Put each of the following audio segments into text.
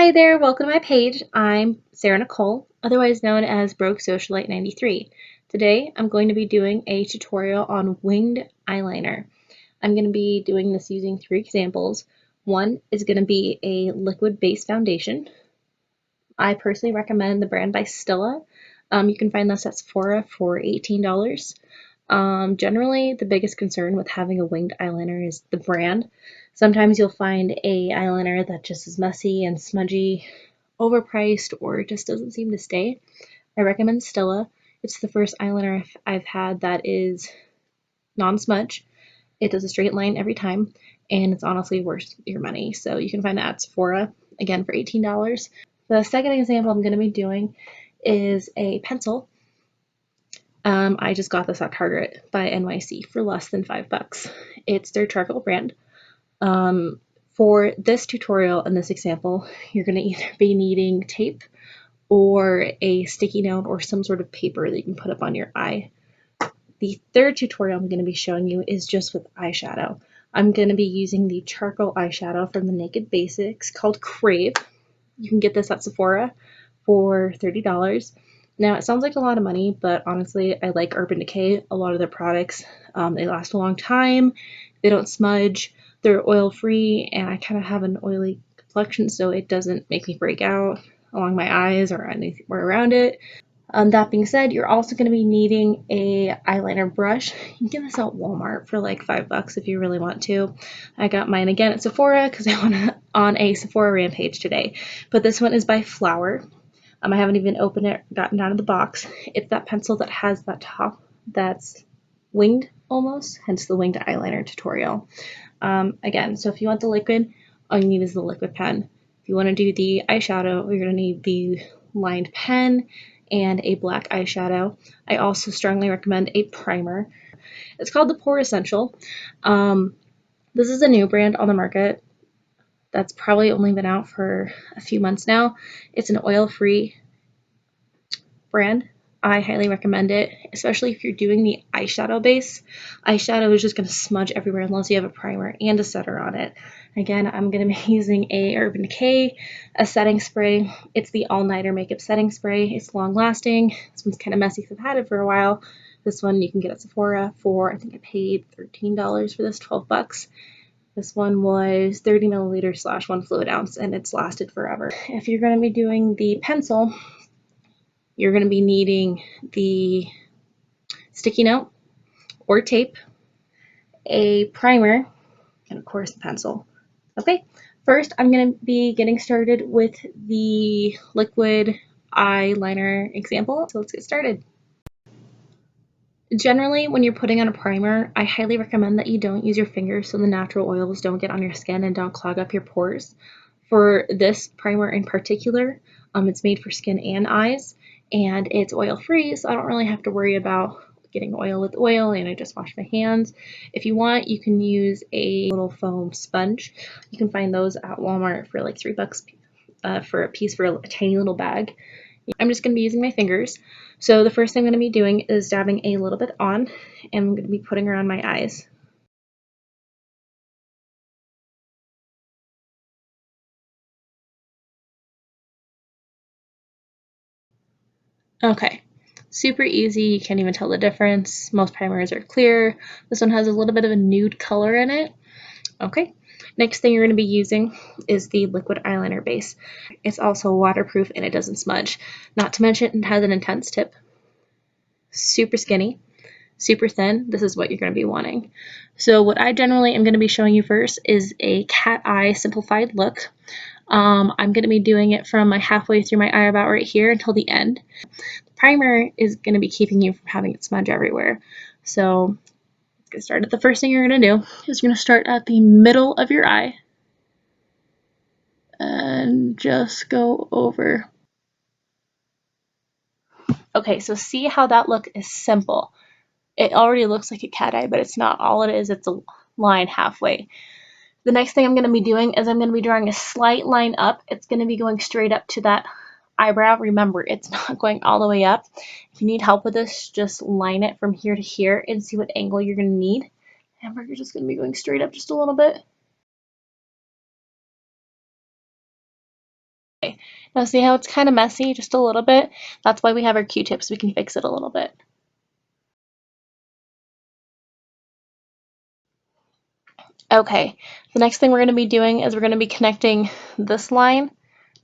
Hi there, welcome to my page. I'm Sarah Nicole, otherwise known as Broke Socialite 93. Today I'm going to be doing a tutorial on winged eyeliner. I'm going to be doing this using three examples. One is going to be a liquid base foundation. I personally recommend the brand by Stila. You can find this at Sephora for $18. Generally, the biggest concern with having a winged eyeliner is the brand. Sometimes you'll find a eyeliner that just is messy and smudgy, overpriced, or just doesn't seem to stay. I recommend Stila. It's the first eyeliner I've had that is non-smudge. It does a straight line every time, and it's honestly worth your money. So you can find that at Sephora, again for $18. The second example I'm going to be doing is a pencil. I just got this at Target by NYC for less than $5. It's their charcoal brand. For this tutorial and this example, you're going to either be needing tape or a sticky note or some sort of paper that you can put up on your eye. The third tutorial I'm going to be showing you is just with eyeshadow. I'm going to be using the charcoal eyeshadow from the Naked Basics called Crave. You can get this at Sephora for $30. Now, it sounds like a lot of money, but honestly, I like Urban Decay. A lot of their products, they last a long time, they don't smudge, they're oil-free, and I kind of have an oily complexion, so it doesn't make me break out along my eyes or anywhere around it. That being said, you're also going to be needing a eyeliner brush. You can get this at Walmart for like $5 if you really want to. I got mine again at Sephora because I went on a Sephora rampage today. But this one is by Flower. I haven't even opened it, gotten out of the box. It's that pencil that has that top that's winged almost, hence the winged eyeliner tutorial. Again, so if you want the liquid, all you need is the liquid pen. If you want to do the eyeshadow, you're going to need the lined pen and a black eyeshadow. I also strongly recommend a primer. It's called the Pore Essential. This is a new brand on the market that's probably only been out for a few months now. It's an oil-free brand. I highly recommend it, especially if you're doing the eyeshadow base. Eyeshadow is just going to smudge everywhere unless you have a primer and a setter on it. Again, I'm going to be using a Urban Decay, a setting spray. It's the All Nighter Makeup Setting Spray. It's long lasting. This one's kind of messy because I've had it for a while. This one you can get at Sephora for, I think I paid $13 for this, $12. This one was 30 milliliters / 1 fluid ounce, and it's lasted forever. If you're going to be doing the pencil, you're going to be needing the sticky note or tape, a primer, and of course the pencil. Okay, first I'm going to be getting started with the liquid eyeliner example. So let's get started. Generally, when you're putting on a primer, I highly recommend that you don't use your fingers so the natural oils don't get on your skin and don't clog up your pores. For this primer in particular, it's made for skin and eyes, and it's oil-free, so I don't really have to worry about getting oil with oil, and I just wash my hands. If you want, you can use a little foam sponge. You can find those at Walmart for like $3 for a piece for a tiny little bag. I'm just going to be using my fingers. So the first thing I'm going to be doing is dabbing a little bit on, and I'm going to be putting around my eyes. Okay, super easy, you can't even tell the difference. Most primers are clear. This one has a little bit of a nude color in it. Okay, next thing you're going to be using is the liquid eyeliner base. It's also waterproof and it doesn't smudge. Not to mention it has an intense tip. Super skinny, super thin. This is what you're going to be wanting. So what I generally am going to be showing you first is a cat eye simplified look. I'm going to be doing it from my halfway through my eye about right here until the end. The primer is going to be keeping you from having it smudge everywhere. So let's get started. The first thing you're going to do is you're going to start at the middle of your eye and just go over. Okay, so see how that look is simple. It already looks like a cat eye, but it's not. All it is, it's a line halfway. The next thing I'm going to be doing is I'm going to be drawing a slight line up. It's going to be going straight up to that eyebrow. Remember, it's not going all the way up. If you need help with this, just line it from here to here and see what angle you're going to need. And we're just going to be going straight up just a little bit. Now see how it's kind of messy, just a little bit? That's why we have our Q-tips, we can fix it a little bit. Okay, the next thing we're going to be doing is we're going to be connecting this line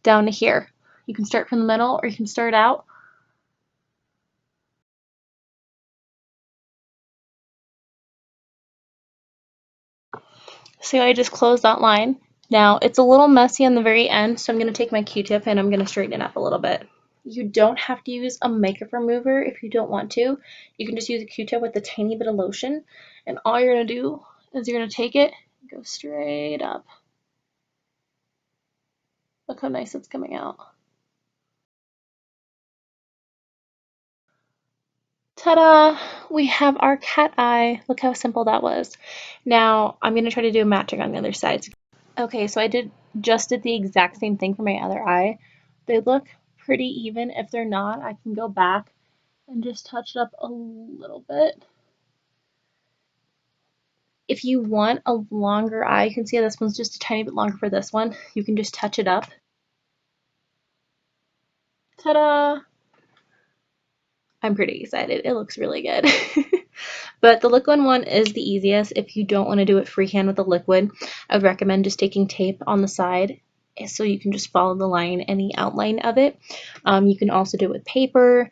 down to here. You can start from the middle or you can start out. See how I just closed that line? Now it's a little messy on the very end, so I'm going to take my Q-tip and I'm going to straighten it up a little bit. You don't have to use a makeup remover if you don't want to. You can just use a Q-tip with a tiny bit of lotion, and all you're going to do is you're going to take it and go straight up. Look how nice it's coming out. Ta-da! We have our cat eye. Look how simple that was. Now I'm going to try to do matching on the other side. Okay, so I just did the exact same thing for my other eye. They look pretty even. If they're not, I can go back and just touch it up a little bit. If you want a longer eye, you can see how this one's just a tiny bit longer for this one. You can just touch it up. Ta-da! I'm pretty excited. It looks really good. But the liquid one is the easiest. If you don't want to do it freehand with the liquid, I would recommend just taking tape on the side so you can just follow the line, any outline of it. You can also do it with paper,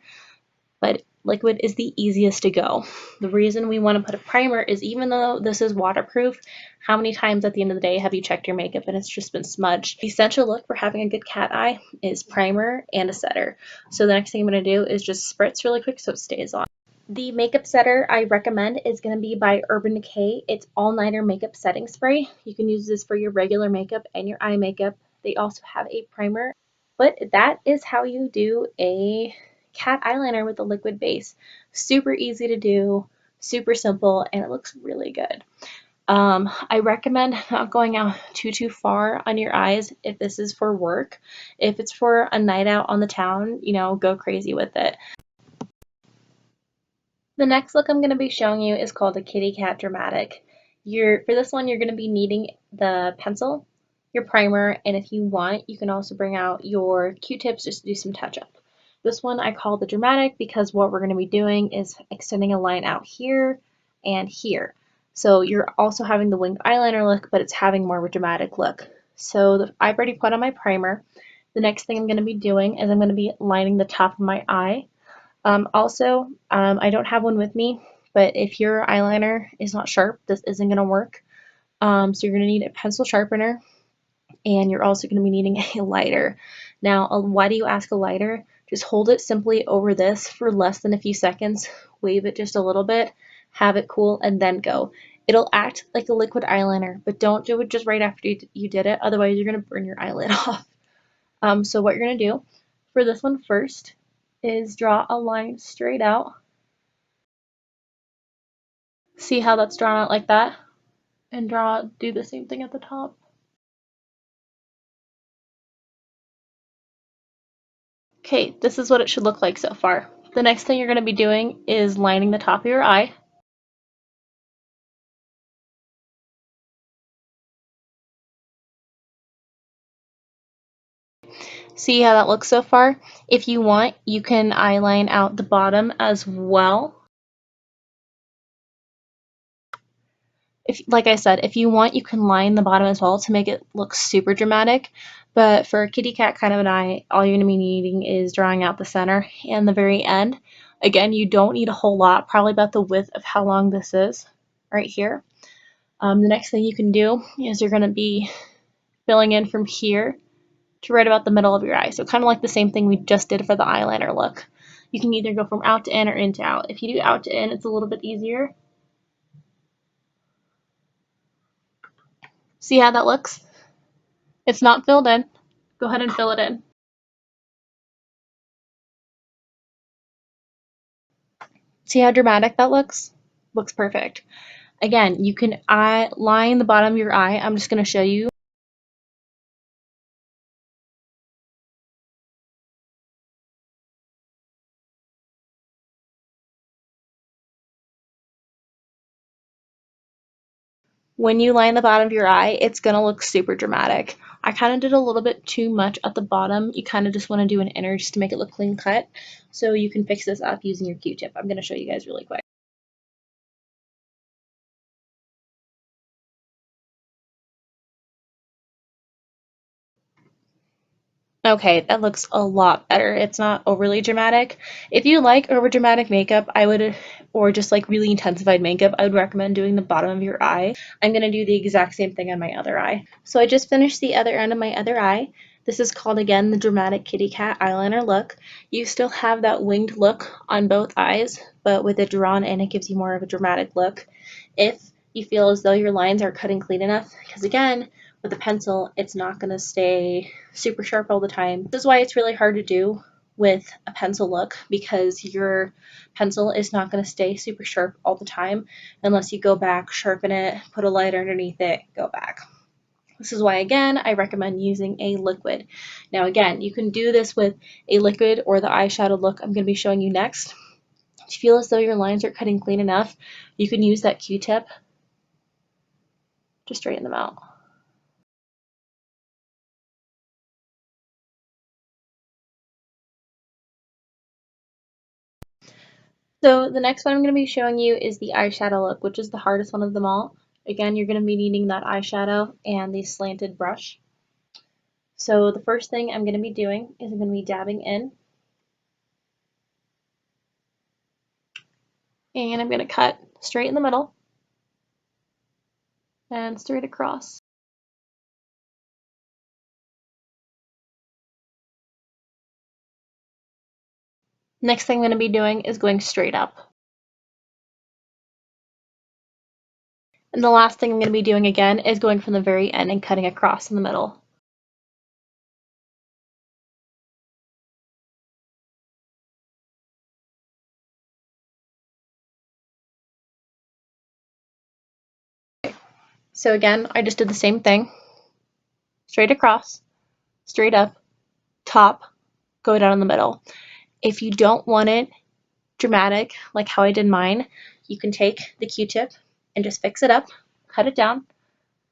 but liquid is the easiest to go. The reason we want to put a primer is even though this is waterproof, how many times at the end of the day have you checked your makeup and it's just been smudged? The essential look for having a good cat eye is primer and a setter. So the next thing I'm going to do is just spritz really quick so it stays on. The makeup setter I recommend is going to be by Urban Decay. It's All Nighter Makeup Setting Spray. You can use this for your regular makeup and your eye makeup. They also have a primer. But that is how you do a cat eyeliner with a liquid base. Super easy to do, super simple, and it looks really good. I recommend not going out too far on your eyes if this is for work. If it's for a night out on the town, go crazy with it. The next look I'm going to be showing you is called a Kitty Cat Dramatic. For this one, you're going to be needing the pencil, your primer, and if you want, you can also bring out your Q-tips just to do some touch-up. This one I call the Dramatic because what we're going to be doing is extending a line out here and here. So you're also having the winged eyeliner look, but it's having more of a dramatic look. So I've already put on my primer. The next thing I'm going to be doing is I'm going to be lining the top of my eye. I don't have one with me, but if your eyeliner is not sharp, this isn't going to work. So you're going to need a pencil sharpener, and you're also going to be needing a lighter. Now, why do you ask a lighter? Just hold it simply over this for less than a few seconds, wave it just a little bit, have it cool, and then go. It'll act like a liquid eyeliner, but don't do it just right after you did it, otherwise you're going to burn your eyelid off. So what you're going to do for this one first is draw a line straight out. See how that's drawn out like that? And do the same thing at the top. Okay, this is what it should look like so far. The next thing you're going to be doing is lining the top of your eye. See how that looks so far? If you want, you can eyeline out the bottom as well. Like I said, if you want, you can line the bottom as well to make it look super dramatic. But for a kitty cat kind of an eye, all you're going to be needing is drawing out the center and the very end. Again, you don't need a whole lot, probably about the width of how long this is right here. The next thing you can do is you're going to be filling in from here to right about the middle of your eye. So kind of like the same thing we just did for the eyeliner look. You can either go from out to in or in to out. If you do out to in, it's a little bit easier. See how that looks? It's not filled in. Go ahead and fill it in. See how dramatic that looks? Looks perfect. Again, you can line the bottom of your eye. I'm just going to show you. when you line the bottom of your eye, it's going to look super dramatic. I kind of did a little bit too much at the bottom. You kind of just want to do an inner just to make it look clean cut. So you can fix this up using your Q-tip. I'm going to show you guys really quick. Okay, that looks a lot better. It's not overly dramatic. If you like over dramatic makeup, or just like really intensified makeup, I would recommend doing the bottom of your eye. I'm going to do the exact same thing on my other eye. So I just finished the other end of my other eye. This is called, again, the dramatic kitty cat eyeliner look. You still have that winged look on both eyes, but with it drawn in, it gives you more of a dramatic look. If you feel as though your lines are cutting clean enough, because again, with a pencil, it's not going to stay super sharp all the time. This is why it's really hard to do with a pencil look, because your pencil is not going to stay super sharp all the time unless you go back, sharpen it, put a lighter underneath it, go back. This is why, again, I recommend using a liquid. Now, again, you can do this with a liquid or the eyeshadow look I'm going to be showing you next. If you feel as though your lines are cutting clean enough, you can use that Q-tip to straighten them out. So the next one I'm going to be showing you is the eyeshadow look, which is the hardest one of them all. Again, you're going to be needing that eyeshadow and the slanted brush. So the first thing I'm going to be doing is I'm going to be dabbing in. And I'm going to cut straight in the middle and straight across. Next thing I'm going to be doing is going straight up. And the last thing I'm going to be doing again is going from the very end and cutting across in the middle. So again, I just did the same thing. Straight across, straight up, top, go down in the middle. If you don't want it dramatic, like how I did mine, you can take the Q-tip and just fix it up, cut it down,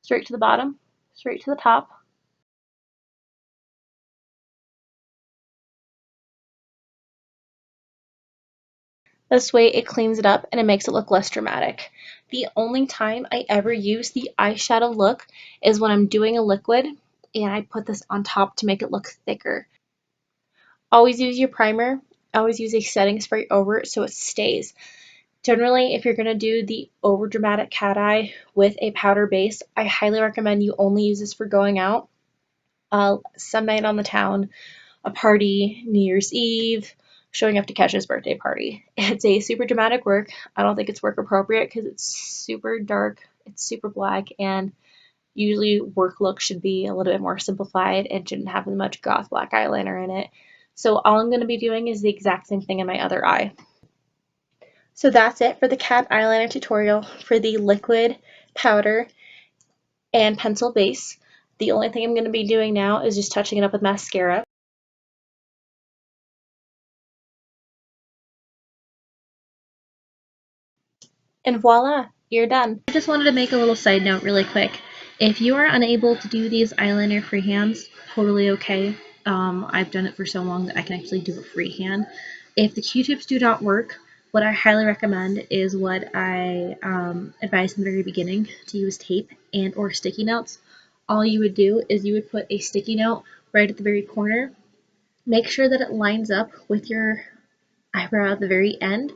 straight to the bottom, straight to the top. This way it cleans it up and it makes it look less dramatic. The only time I ever use the eyeshadow look is when I'm doing a liquid and I put this on top to make it look thicker. Always use your primer, always use a setting spray over it so it stays. Generally, if you're going to do the over dramatic cat eye with a powder base, I highly recommend you only use this for going out. Some night on the town, a party, New Year's Eve, showing up to Kesha's birthday party. It's a super dramatic work. I don't think it's work appropriate because it's super dark, it's super black, and usually work look should be a little bit more simplified and shouldn't have as much goth black eyeliner in it. So all I'm going to be doing is the exact same thing in my other eye. So that's it for the cat eyeliner tutorial for the liquid, powder, and pencil base. The only thing I'm going to be doing now is just touching it up with mascara. And voila, you're done. I just wanted to make a little side note really quick. If you are unable to do these eyeliner freehands, totally okay. I've done it for so long that I can actually do it freehand. If the Q-tips do not work, what I highly recommend is what I advised in the very beginning, to use tape and or sticky notes. All you would do is you would put a sticky note right at the very corner. Make sure that it lines up with your eyebrow at the very end.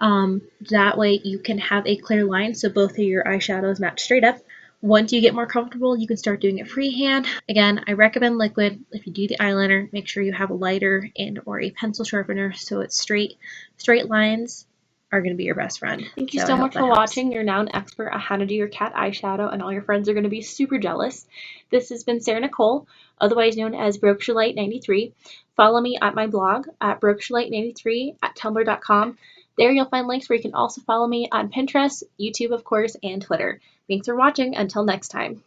That way you can have a clear line so both of your eyeshadows match straight up. Once you get more comfortable, you can start doing it freehand. Again, I recommend liquid. If you do the eyeliner, make sure you have a lighter and or a pencil sharpener so it's straight. Straight lines are going to be your best friend. Thank you so much for watching. You're now an expert on how to do your cat eyeshadow, and all your friends are going to be super jealous. This has been Sarah Nicole, otherwise known as Brokesurelight93. Follow me at my blog at Brokesurelight93 at tumblr.com. There you'll find links where you can also follow me on Pinterest, YouTube, of course, and Twitter. Thanks for watching. Until next time.